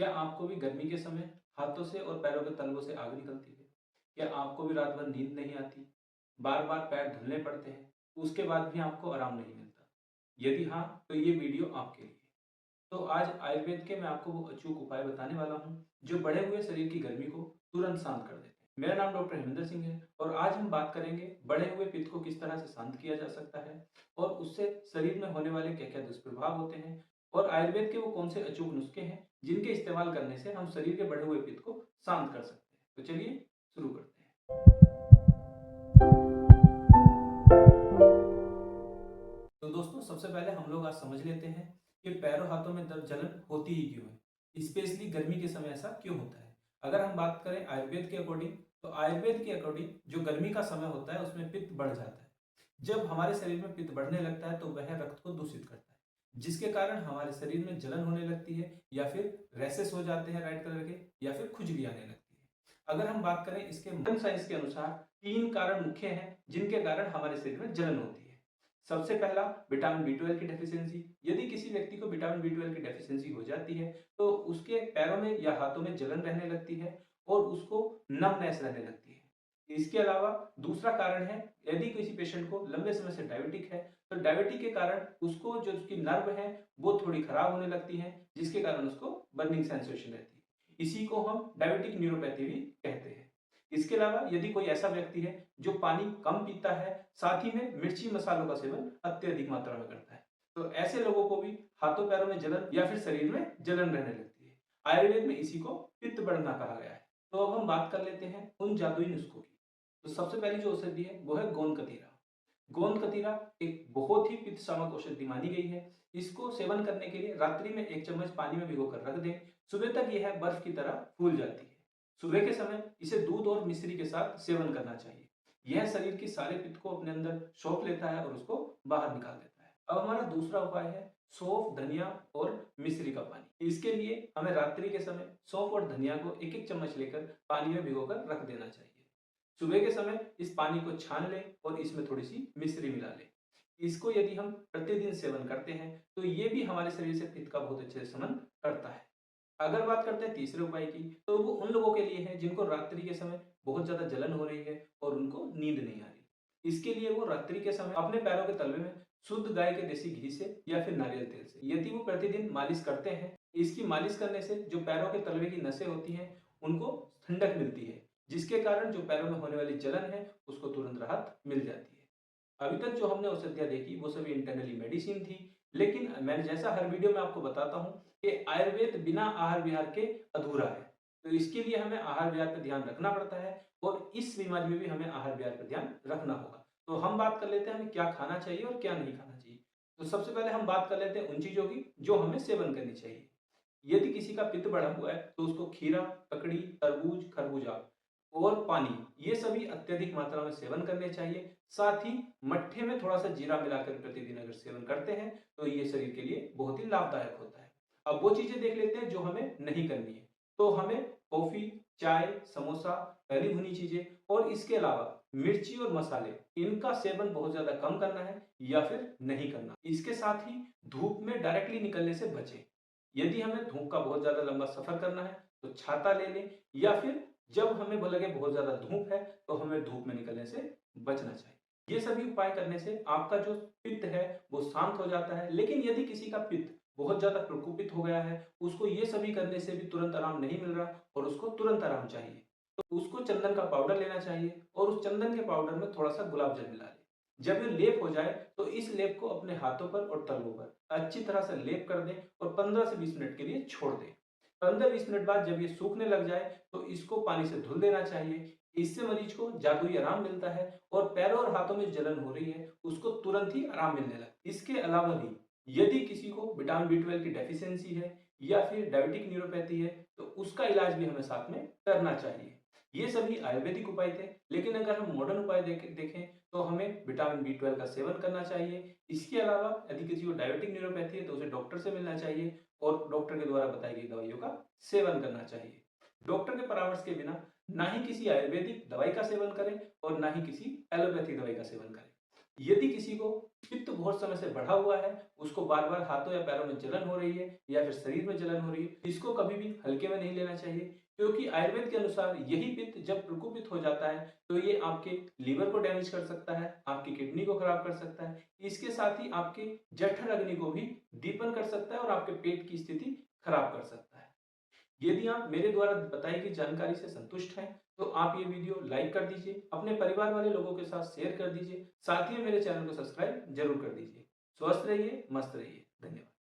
क्या आपको भी गर्मी के समय हाथों से और पैरों के तलवों से आग निकलती है? क्या आपको भी रात भर नींद नहीं आती? बार-बार पैर धुलने पड़ते हैं, उसके बाद भी आपको आराम नहीं मिलता? यदि हाँ, तो ये वीडियो आपके लिए है। तो आज आयुर्वेद के मैं आपको वो अचूक उपाय बताने वाला हूँ, जो बढ़े हुए शरीर की गर्मी को तुरंत शांत कर देते हैं। मेरा नाम डॉक्टर हेमेंद्र सिंह है और आज हम बात करेंगे बढ़े हुए पित्त को किस तरह से शांत किया जा सकता है और उससे शरीर में होने वाले क्या-क्या दुष्प्रभाव होते हैं और आयुर्वेद के वो कौन से अचूक नुस्खे हैं, जिनके इस्तेमाल करने से हम शरीर के बढ़े हुए पित्त को शांत कर सकते हैं। तो चलिए शुरू करते हैं। तो दोस्तों सबसे पहले हम लोग आज समझ लेते हैं कि पैरों हाथों में दर्द जलन होती ही क्यों है, स्पेशली गर्मी के समय ऐसा क्यों होता है। अगर हम बात करें आयुर्वेद के अकॉर्डिंग, तो आयुर्वेद के अकॉर्डिंग जो गर्मी का समय होता है उसमें पित्त बढ़ जाता है। जब हमारे शरीर में पित्त बढ़ने लगता है तो वह रक्त को दूषित करता है, जिसके कारण हमारे शरीर में जलन होने लगती है या फिर रैसेस हो जाते हैं रेड कलर के, या फिर खुजली आने लगती है। अगर हम बात करें इसके मॉडर्न साइंस के अनुसार, तीन कारण मुख्य हैं जिनके कारण हमारे शरीर में जलन होती है। सबसे पहला, विटामिन बी 12 की डेफिशिएंसी। यदि किसी व्यक्ति को विटामिन बी 12 की डेफिशिएंसी हो जाती है तो उसके पैरों में या हाथों में जलन रहने लगती है और उसको नमनेस रहने लगती है। इसके अलावा दूसरा कारण है, यदि किसी पेशेंट को लंबे समय से डायबिटिक है तो डायबिटिक के कारण उसको जो उसकी नर्व है वो थोड़ी खराब होने लगती है, जिसके कारण उसको बर्निंग सेंसेशन रहती है। इसी को हम डायबिटिक न्यूरोपैथी भी कहते हैं। इसके अलावा यदि कोई ऐसा व्यक्ति है जो पानी कम पीता है, साथ ही में मिर्ची मसालों का सेवन अत्यधिक मात्रा में करता है, तो ऐसे लोगों को भी हाथों पैरों में जलन या फिर शरीर में जलन रहने लगती है। आयुर्वेद में इसी को पित्त बढ़ना कहा गया है। तो अब हम बात कर लेते हैं उन जादुई नुस्खों की। तो सबसे पहली जो औषधि है वो है गोंद कतीरा। गोंद कतीरा एक बहुत ही पित्त शामक औषधि मानी गई है। इसको सेवन करने के लिए रात्रि में 1 चम्मच पानी में भिगोकर रख दें। सुबह तक यह बर्फ की तरह फूल जाती है। सुबह के समय इसे दूध और मिश्री के साथ सेवन करना चाहिए। यह शरीर के सारे पित्त को अपने अंदर सोख लेता है और उसको बाहर निकाल देता है। अब हमारा दूसरा उपाय है सौंफ, धनिया और मिश्री का पानी। इसके लिए हमें रात्रि के समय सौंफ और धनिया को 1-1 चम्मच लेकर पानी में भिगोकर रख देना चाहिए। सुबह के समय इस पानी को छान लें और इसमें थोड़ी सी मिश्री मिला लें। इसको यदि हम प्रतिदिन सेवन करते हैं तो ये भी हमारे शरीर से पित्त का बहुत अच्छे से शमन करता है। अगर बात करते हैं तीसरे उपाय की, तो वो उन लोगों के लिए है जिनको रात्रि के समय बहुत ज्यादा जलन हो रही है और उनको नींद नहीं आ रही। इसके लिए वो रात्रि के समय अपने पैरों के तलवे में शुद्ध गाय के देसी घी से या फिर नारियल तेल से यदि वो प्रतिदिन मालिश करते हैं, इसकी मालिश करने से जो पैरों के तलवे की नसें होती हैं उनको ठंडक मिलती है, जिसके कारण जो पैरों में होने वाली जलन है उसको तुरंत राहत मिल जाती है। अभी तक जो हमने औषधियाँ देखी वो सभी इंटरनली मेडिसिन थी, लेकिन मैं जैसा हर वीडियो में आपको बताता हूँ कि आयुर्वेद बिना आहार विहार के अधूरा है। तो इसके लिए हमें आहार विहार पे ध्यान रखना पड़ता है और इस बीमारी में भी हमें आहार विहार पे ध्यान रखना होगा। तो हम बात कर लेते हैं हमें क्या खाना चाहिए और क्या नहीं खाना चाहिए। तो सबसे पहले हम बात कर लेते हैं उन चीज़ों की जो हमें सेवन करनी चाहिए। यदि किसी का पित्त बढ़ा हुआ है तो उसको खीरा, ककड़ी, तरबूज, खरबूजा और पानी, ये सभी अत्यधिक मात्रा में सेवन करने चाहिए। साथ ही मट्ठे में थोड़ा सा जीरा मिलाकर प्रतिदिन अगर सेवन करते हैं तो ये शरीर के लिए बहुत ही लाभदायक होता है। अब वो चीजें देख लेते हैं जो हमें नहीं करनी है। तो हमें कॉफी, चाय, समोसा, तली भुनी चीजें और इसके अलावा मिर्ची और मसाले, इनका सेवन बहुत ज्यादा कम करना है या फिर नहीं करना। इसके साथ ही धूप में डायरेक्टली निकलने से बचें। यदि हमें धूप का बहुत ज्यादा लंबा सफर करना है तो छाता ले लें, या फिर जब हमें लगे बहुत ज्यादा धूप है तो हमें धूप में निकलने से बचना चाहिए। ये सभी उपाय करने से आपका जो पित्त है वो शांत हो जाता है। लेकिन यदि किसी का पित्त बहुत ज्यादा प्रकोपित हो गया है, उसको ये सभी करने से भी तुरंत आराम नहीं मिल रहा और उसको तुरंत आराम चाहिए, तो उसको चंदन का पाउडर लेना चाहिए और उस चंदन के पाउडर में थोड़ा सा गुलाब जल मिला लें। जब ये लेप हो जाए तो इस लेप को अपने हाथों पर और तलवों पर अच्छी तरह से लेप कर दें और 15 से 20 मिनट के लिए छोड़ दें। 15-20 मिनट बाद जब ये सूखने लग जाए तो इसको पानी से धुल देना चाहिए। इससे मरीज को जादुई आराम मिलता है और पैरों और हाथों में जलन हो रही है उसको तुरंत ही आराम मिलने लगता है। इसके अलावा भी यदि किसी को विटामिन बी 12 की डेफिशिएंसी है या फिर डायबिटिक न्यूरोपैथी है तो उसका इलाज भी हमें साथ में करना चाहिए। ये सभी आयुर्वेदिक उपाय थे, लेकिन अगर हम मॉडर्न उपाय देखें तो हमें विटामिन बी 12 का सेवन करना चाहिए। इसके अलावा यदि किसी को डायबिटिक न्यूरोपैथी है तो उसे डॉक्टर से मिलना चाहिए और डॉक्टर के द्वारा बताई गई दवाइयों का सेवन करना चाहिए। डॉक्टर के परामर्श के बिना ना ही किसी आयुर्वेदिक दवाई का सेवन करें और ना ही किसी एलोपैथी दवाई का सेवन करें। यदि किसी को पित्त बहुत समय से बढ़ा हुआ है, उसको बार-बार हाथों या पैरों में जलन हो रही है या फिर शरीर में जलन हो रही है, इसको कभी भी हल्के में नहीं लेना चाहिए, क्योंकि आयुर्वेद के अनुसार यही पित्त जब प्रकोपित हो जाता है, तो ये आपके लीवर को डैमेज कर सकता है, आपकी किडनी को खराब कर सकता है, इसके साथ ही आपके जठर अग्नि को भी दीपन कर सकता है और आपके पेट की स्थिति खराब कर सकता है। यदि आप मेरे द्वारा बताई गई जानकारी से संतुष्ट हैं, तो आप ये वीडियो लाइक कर दीजिए, अपने परिवार वाले लोगों के साथ शेयर कर दीजिए, साथ ही मेरे चैनल को सब्सक्राइब जरूर कर दीजिए। स्वस्थ रहिए, मस्त रहिए। धन्यवाद।